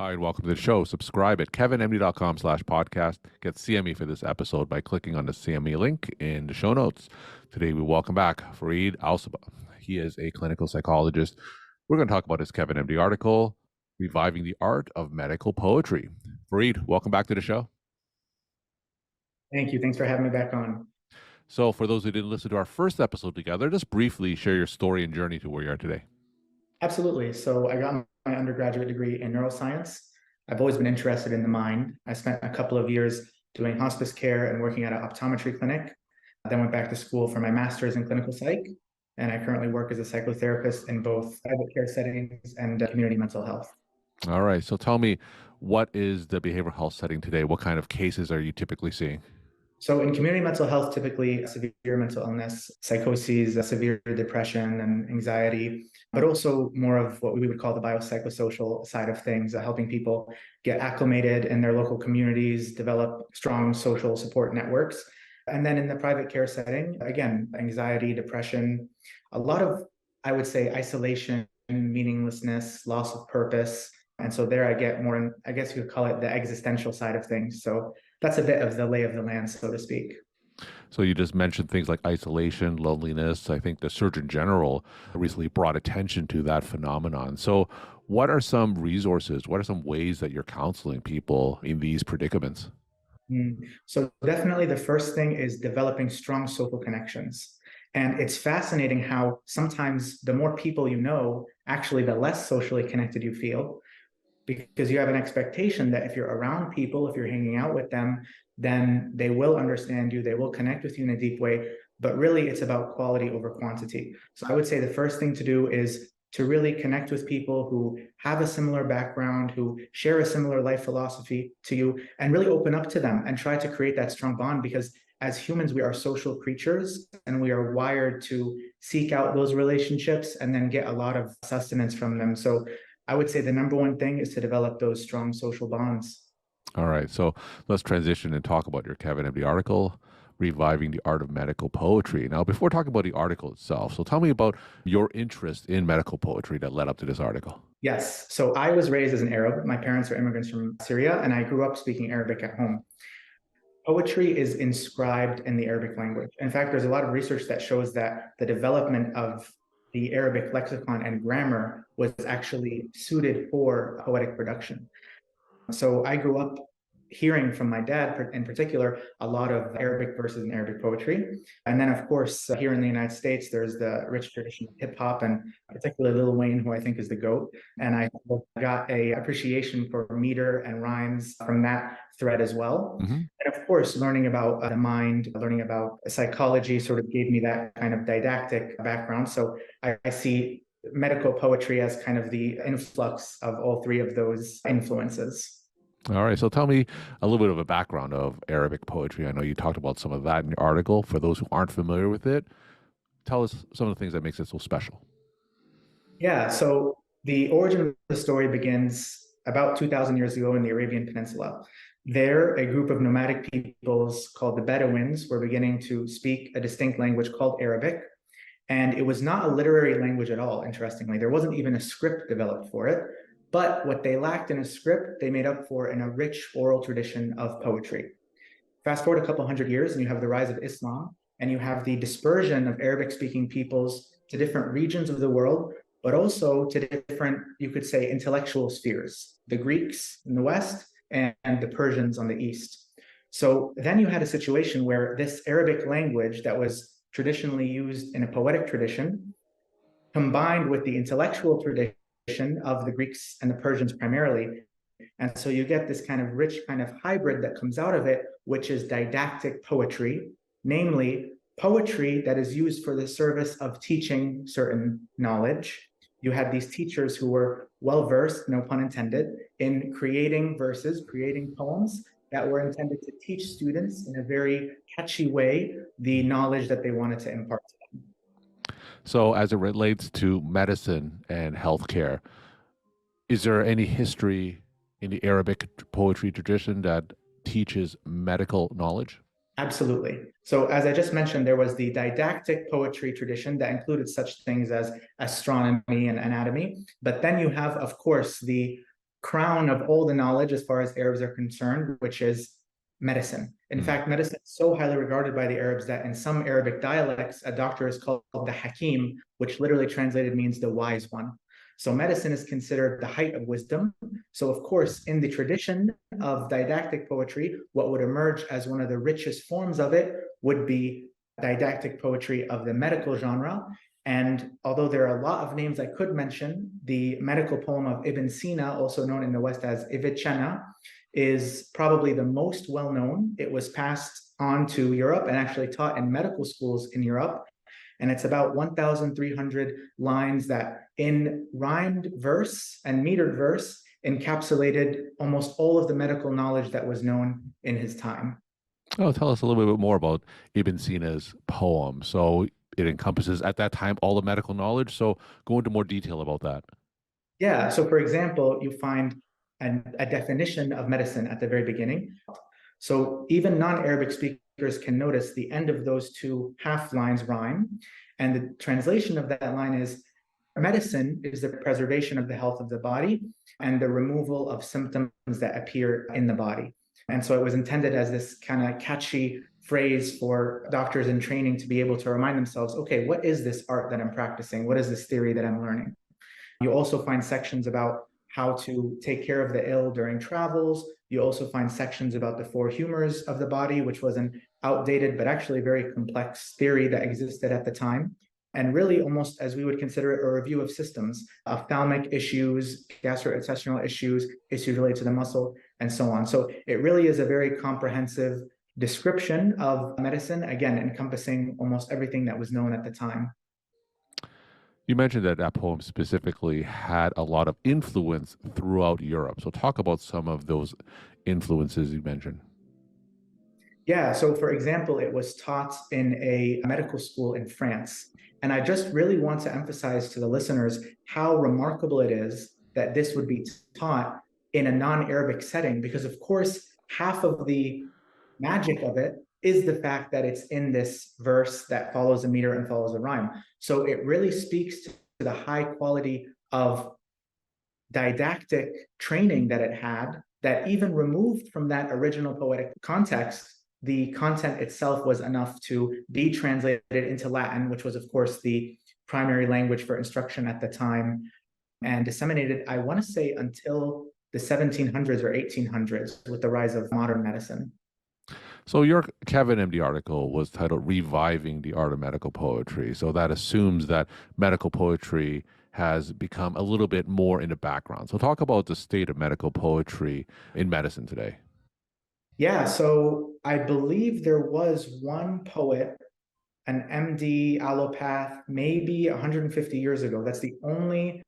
Hi, and welcome to the show. Subscribe at kevinmd.com/podcast. Get CME for this episode by clicking on the CME link in the show notes. Today, we welcome back Farid Alsabeh. He is a clinical psychologist. We're going to talk about his Kevin MD article, Reviving the Art of Medical Poetry. Farid, welcome back to the show. Thank you. Thanks for having me back on. So, for those who didn't listen to our first episode together, just briefly share your story and journey to where you are today. Absolutely. So I got my undergraduate degree in neuroscience. I've always been interested in the mind. I spent a couple of years doing hospice care and working at an optometry clinic. I then went back to school for my master's in clinical psych, and I currently work as a psychotherapist in both private care settings and community mental health. All right. So, tell me, what is the behavioral health setting today? What kind of cases are you typically seeing? So in community mental health, typically severe mental illness, psychoses, severe depression and anxiety, but also more of what we would call the biopsychosocial side of things, helping people get acclimated in their local communities, develop strong social support networks. And then in the private care setting, again, anxiety, depression, a lot of, I would say, isolation, meaninglessness, loss of purpose. And so there I get more, I guess you could call it the existential side of things. So that's a bit of the lay of the land, so to speak. So you just mentioned things like isolation, loneliness. I think the Surgeon General recently brought attention to that phenomenon. So what are some resources? What are some ways that you're counseling people in these predicaments? So definitely the first thing is developing strong social connections. And it's fascinating how sometimes the more people you know, actually the less socially connected you feel, because you have an expectation that if you're around people, if you're hanging out with them, then they will understand you, they will connect with you in a deep way. But really, it's about quality over quantity. So I would say the first thing to do is to really connect with people who have a similar background, who share a similar life philosophy to you, and really open up to them and try to create that strong bond, because as humans, we are social creatures and we are wired to seek out those relationships and then get a lot of sustenance from them. So I would say the number one thing is to develop those strong social bonds. All right. So let's transition and talk about your Kevin MD article, Reviving the Art of Medical Poetry. Now, before talking about the article itself, so tell me about your interest in medical poetry that led up to this article. Yes. So I was raised as an Arab. My parents are immigrants from Syria, and I grew up speaking Arabic at home. Poetry is inscribed in the Arabic language. In fact, there's a lot of research that shows that the development of the Arabic lexicon and grammar was actually suited for poetic production. So I grew up hearing from my dad in particular a lot of Arabic verses and Arabic poetry. And then, of course, here in the United States, there's the rich tradition of hip hop, and particularly Lil Wayne, who I think is the GOAT. And I got a appreciation for meter and rhymes from that thread as well. Mm-hmm. And of course, learning about the mind, learning about psychology sort of gave me that kind of didactic background. So I see medical poetry as kind of the influx of all three of those influences. All right. So tell me a little bit of a background of Arabic poetry. I know you talked about some of that in your article. For those who aren't familiar with it, tell us some of the things that makes it so special. Yeah. So the origin of the story begins about 2,000 years ago in the Arabian Peninsula. There, a group of nomadic peoples called the Bedouins were beginning to speak a distinct language called Arabic. And it was not a literary language at all, interestingly. There wasn't even a script developed for it. But what they lacked in a script, they made up for in a rich oral tradition of poetry. Fast forward a couple hundred years, and you have the rise of Islam, and you have the dispersion of Arabic-speaking peoples to different regions of the world, but also to different, you could say, intellectual spheres, the Greeks in the West and the Persians on the East. So then you had a situation where this Arabic language that was traditionally used in a poetic tradition, combined with the intellectual tradition of the Greeks and the Persians primarily. And so you get this kind of rich kind of hybrid that comes out of it, which is didactic poetry, namely poetry that is used for the service of teaching certain knowledge. You had these teachers who were well-versed, no pun intended, in creating verses, creating poems that were intended to teach students in a very catchy way the knowledge that they wanted to impart to them. So, as it relates to medicine and healthcare, is there any history in the Arabic poetry tradition that teaches medical knowledge? Absolutely. So as I just mentioned, there was the didactic poetry tradition that included such things as astronomy and anatomy. But then you have, of course, the crown of all the knowledge as far as Arabs are concerned, which is medicine. In fact, medicine is so highly regarded by the Arabs that in some Arabic dialects, a doctor is called the Hakim, which literally translated means the wise one. So medicine is considered the height of wisdom. So of course, in the tradition of didactic poetry, what would emerge as one of the richest forms of it would be didactic poetry of the medical genre. And although there are a lot of names I could mention, the medical poem of Ibn Sina, also known in the West as Avicenna, is probably the most well-known. It was passed on to Europe and actually taught in medical schools in Europe. And it's about 1,300 lines that in rhymed verse and metered verse encapsulated almost all of the medical knowledge that was known in his time. Oh, tell us a little bit more about Ibn Sina's poem. So it encompasses at that time all the medical knowledge. So go into more detail about that. Yeah. So, for example, you find a definition of medicine at the very beginning. So even non-Arabic speakers can notice the end of those two half lines rhyme. And the translation of that line is medicine is the preservation of the health of the body and the removal of symptoms that appear in the body. And so it was intended as this kind of catchy phrase for doctors in training to be able to remind themselves, okay, what is this art that I'm practicing? What is this theory that I'm learning? You also find sections about how to take care of the ill during travels. You also find sections about the four humors of the body, which was an outdated but actually very complex theory that existed at the time. And really almost as we would consider it a review of systems, ophthalmic issues, gastrointestinal issues, issues related to the muscle, and so on. So it really is a very comprehensive description of medicine, again, encompassing almost everything that was known at the time. You mentioned that that poem specifically had a lot of influence throughout Europe. So talk about some of those influences you mentioned. Yeah, so for example, it was taught in a medical school in France. And I just really want to emphasize to the listeners how remarkable it is that this would be taught in a non-Arabic setting, because of course, half of the magic of it is the fact that it's in this verse that follows a meter and follows a rhyme. So it really speaks to the high quality of didactic training that it had, that even removed from that original poetic context, the content itself was enough to be translated into Latin, which was, of course, the primary language for instruction at the time, and disseminated, I want to say, until the 1700s or 1800s with the rise of modern medicine. So your Kevin MD article was titled Reviving the Art of Medical Poetry. So that assumes that medical poetry has become a little bit more in the background. So talk about the state of medical poetry in medicine today. Yeah, so I believe there was one poet, an MD allopath, maybe 150 years ago. That's the only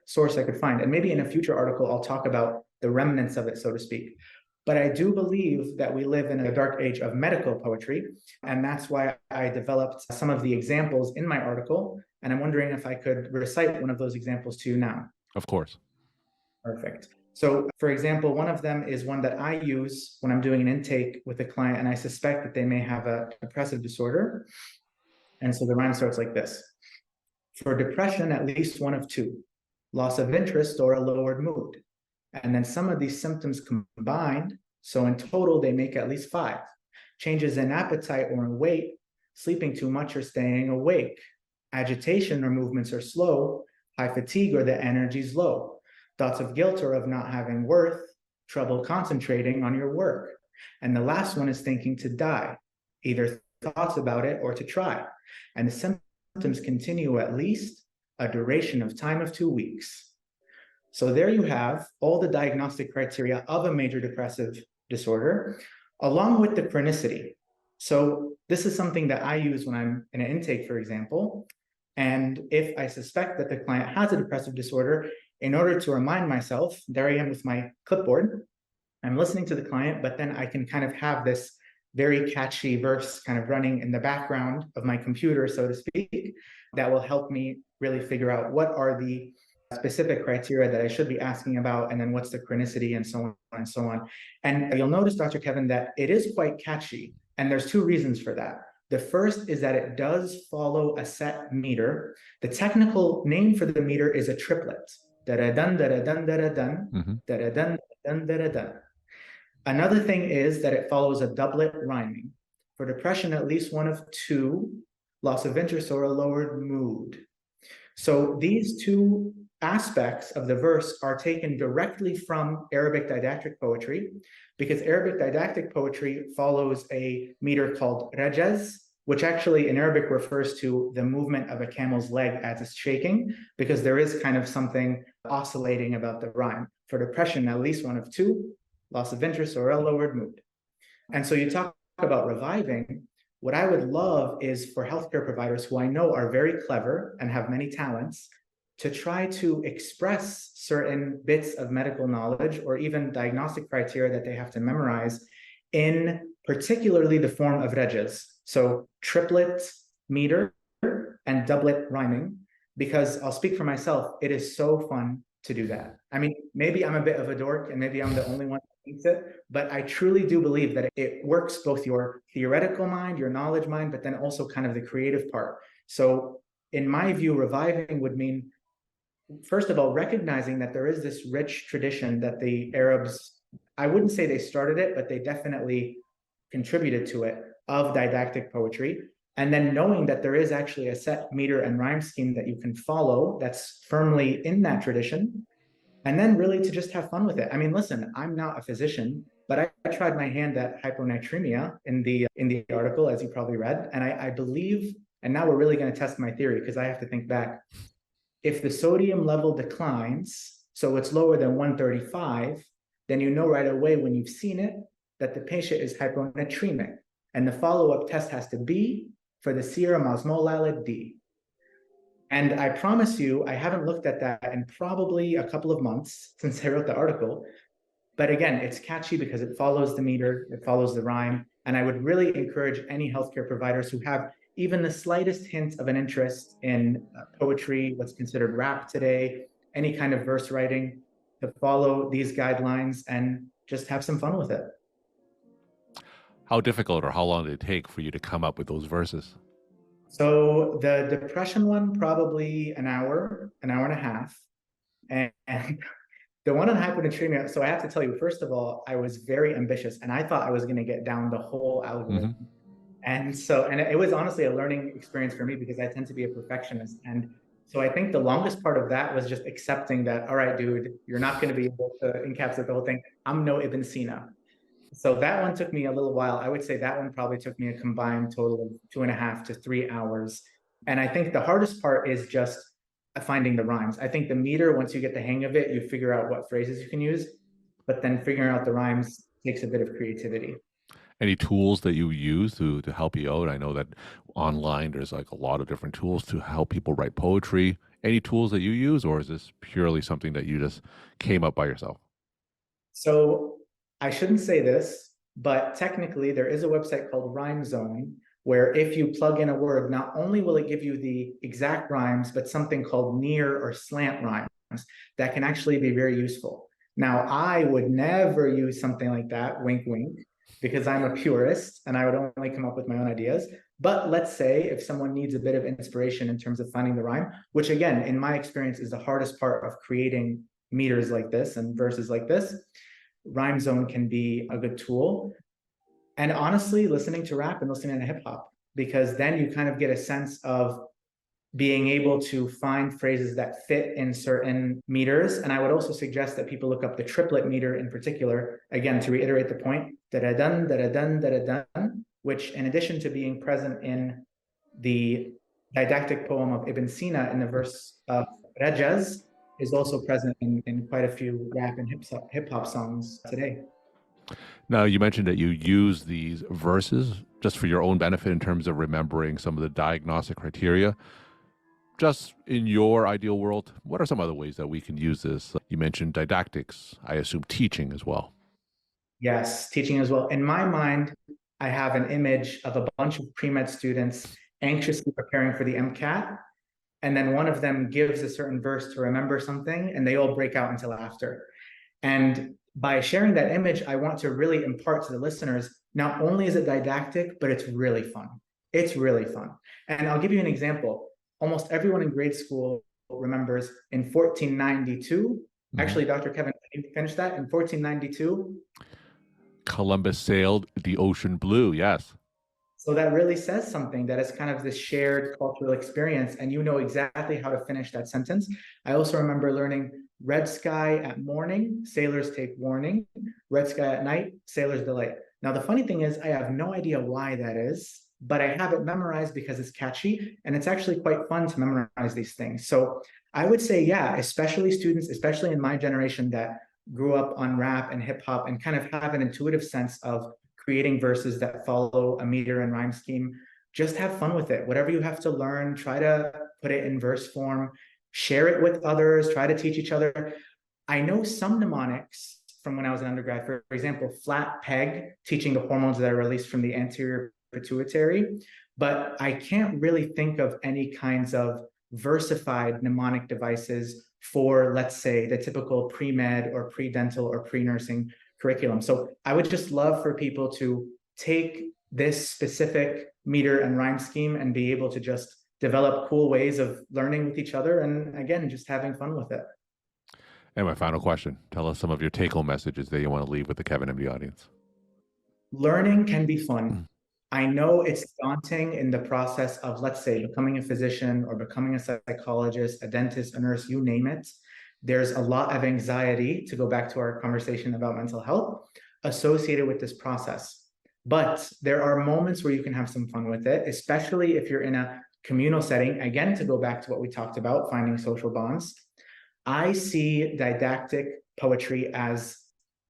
source I could find. And maybe in a future article, I'll talk about the remnants of it, so to speak. But I do believe that we live in a dark age of medical poetry. And that's why I developed some of the examples in my article. And I'm wondering if I could recite one of those examples to you now. Of course. Perfect. So, for example, one of them is one that I use when I'm doing an intake with a client, and I suspect that they may have a depressive disorder. And so the rhyme starts like this. For depression, at least one of two: loss of interest or a lowered mood. And then some of these symptoms combined, so in total, they make at least five: changes in appetite or in weight, sleeping too much or staying awake, agitation or movements are slow, high fatigue or the energy's low, thoughts of guilt or of not having worth, trouble concentrating on your work. And the last one is thinking to die, either thoughts about it or to try. And the symptoms continue at least a duration of time of 2 weeks. So there you have all the diagnostic criteria of a major depressive disorder, along with the chronicity. So this is something that I use when I'm in an intake, for example. And if I suspect that the client has a depressive disorder, in order to remind myself, there I am with my clipboard, I'm listening to the client, but then I can kind of have this very catchy verse kind of running in the background of my computer, so to speak, that will help me really figure out what are the specific criteria that I should be asking about, and then what's the chronicity, and so on and so on. And you'll notice, Dr. Kevin, that it is quite catchy, and there's two reasons for that. The first is that it does follow a set meter. The technical name for the meter is a triplet. da-da-dun, da-da-dun, da-da-dun, Mm-hmm. da-da-dun, da-da-dun, da-da-dun. Another thing is that it follows a doublet rhyming. For depression, at least one of two, loss of interest or a lowered mood. So these two aspects of the verse are taken directly from Arabic didactic poetry, because Arabic didactic poetry follows a meter called rajaz, which actually in Arabic refers to the movement of a camel's leg as it's shaking, because there is kind of something oscillating about the rhyme. For depression, at least one of two, loss of interest or a lowered mood. And so you talk about reviving. What I would love is for healthcare providers who I know are very clever and have many talents to try to express certain bits of medical knowledge or even diagnostic criteria that they have to memorize in particularly the form of rajaz. So triplet meter and doublet rhyming, because I'll speak for myself, it is so fun to do that. I mean, maybe I'm a bit of a dork and maybe I'm the only one who thinks it, but I truly do believe that it works both your theoretical mind, your knowledge mind, but then also kind of the creative part. So in my view, reviving would mean, first of all, recognizing that there is this rich tradition that the Arabs, I wouldn't say they started it, but they definitely contributed to it, of didactic poetry. And then knowing that there is actually a set meter and rhyme scheme that you can follow that's firmly in that tradition, and then really to just have fun with it. I mean, listen, I'm not a physician, but I tried my hand at hyponatremia in the article, as you probably read, and I believe, and now we're really going to test my theory because I have to think back. If the sodium level declines, so it's lower than 135, then you know right away when you've seen it that the patient is hyponatremic, and the follow-up test has to be for the serum osmolality D. And I promise you, I haven't looked at that in probably a couple of months since I wrote the article. But again, it's catchy because it follows the meter, it follows the rhyme. And I would really encourage any healthcare providers who have even the slightest hint of an interest in poetry, what's considered rap today, any kind of verse writing, to follow these guidelines and just have some fun with it. How difficult or how long did it take for you to come up with those verses? So the depression one, probably an hour and a half. And the one on hyponatremia, so I have to tell you, first of all, I was very ambitious and I thought I was going to get down the whole algorithm. Mm-hmm. And it was honestly a learning experience for me because I tend to be a perfectionist. And so I think the longest part of that was just accepting that, all right, dude, you're not going to be able to encapsulate the whole thing. I'm no Ibn Sina. So that one took me a little while. I would say that one probably took me a combined total of 2.5 to 3 hours. And I think the hardest part is just finding the rhymes. I think the meter, once you get the hang of it, you figure out what phrases you can use, but then figuring out the rhymes takes a bit of creativity. Any tools that you use to help you out? I know that online there's like a lot of different tools to help people write poetry. Any tools that you use, or is this purely something that you just came up by yourself? So I shouldn't say this, but technically there is a website called Rhyme Zone where if you plug in a word, not only will it give you the exact rhymes, but something called near or slant rhymes that can actually be very useful. Now, I would never use something like that, wink, wink, because I'm a purist and I would only come up with my own ideas. But let's say if someone needs a bit of inspiration in terms of finding the rhyme, which again, in my experience, is the hardest part of creating meters like this and verses like this, Rhyme Zone can be a good tool. And honestly, listening to rap and listening to hip hop, because then you kind of get a sense of being able to find phrases that fit in certain meters. And I would also suggest that people look up the triplet meter in particular, again, to reiterate the point, da-da-dun, da-da-dun, da-da-dun, which in addition to being present in the didactic poem of Ibn Sina in the verse of Rajaz, is also present in quite a few rap and hip hop songs today. Now, you mentioned that you use these verses just for your own benefit in terms of remembering some of the diagnostic criteria. Just in your ideal world, what are some other ways that we can use this? You mentioned didactics, I assume teaching as well. Yes, teaching as well. In my mind, I have an image of a bunch of pre-med students anxiously preparing for the MCAT, and then one of them gives a certain verse to remember something, and they all break out into laughter. And by sharing that image, I want to really impart to the listeners, not only is it didactic, but it's really fun. It's really fun. And I'll give you an example. Almost everyone in grade school remembers in 1492. Mhm. Actually, Dr. Kevin, can you finish that? In 1492, Columbus sailed the ocean blue. Yes. so that really says something, that it's kind of this shared cultural experience, and you know exactly how to finish that sentence. I also remember learning red sky at morning, sailors take warning. Red sky at night, sailors delight. Now, the funny thing is, I have no idea why that is, but I have it memorized because it's catchy, and it's actually quite fun to memorize these things. So I would say, yeah, especially students, especially in my generation that grew up on rap and hip hop and kind of have an intuitive sense of creating verses that follow a meter and rhyme scheme. Just have fun with it. Whatever you have to learn, try to put it in verse form, share it with others, try to teach each other. I know some mnemonics from when I was an undergrad, for example, flat peg, teaching the hormones that are released from the anterior pituitary, but I can't really think of any kinds of versified mnemonic devices for, let's say, the typical pre-med or pre-dental or pre-nursing curriculum. So I would just love for people to take this specific meter and rhyme scheme and be able to just develop cool ways of learning with each other, and again, just having fun with it. And my final question, tell us some of your take-home messages that you want to leave with the Kevin MD audience. Learning can be fun. Mm. I know it's daunting in the process of, let's say, becoming a physician or becoming a psychologist, a dentist, a nurse, you name it. There's a lot of anxiety, to go back to our conversation about mental health, associated with this process. But there are moments where you can have some fun with it, especially if you're in a communal setting. Again, to go back to what we talked about, finding social bonds. I see didactic poetry as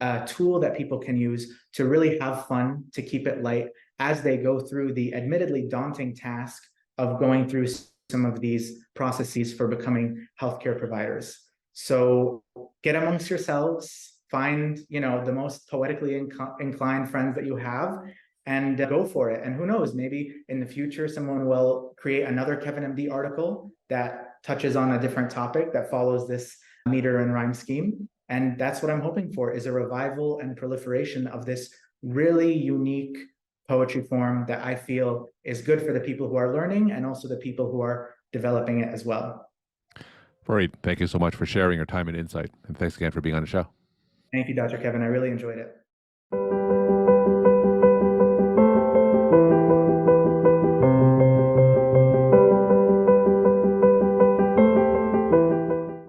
a tool that people can use to really have fun, to keep it light as they go through the admittedly daunting task of going through some of these processes for becoming healthcare providers. So get amongst yourselves, find, the most poetically inclined friends that you have, and go for it. And who knows, maybe in the future, someone will create another Kevin MD article that touches on a different topic that follows this meter and rhyme scheme. And that's what I'm hoping for, is a revival and proliferation of this really unique poetry form that I feel is good for the people who are learning and also the people who are developing it as well. Farid, thank you so much for sharing your time and insight. And thanks again for being on the show. Thank you, Dr. Kevin. I really enjoyed it.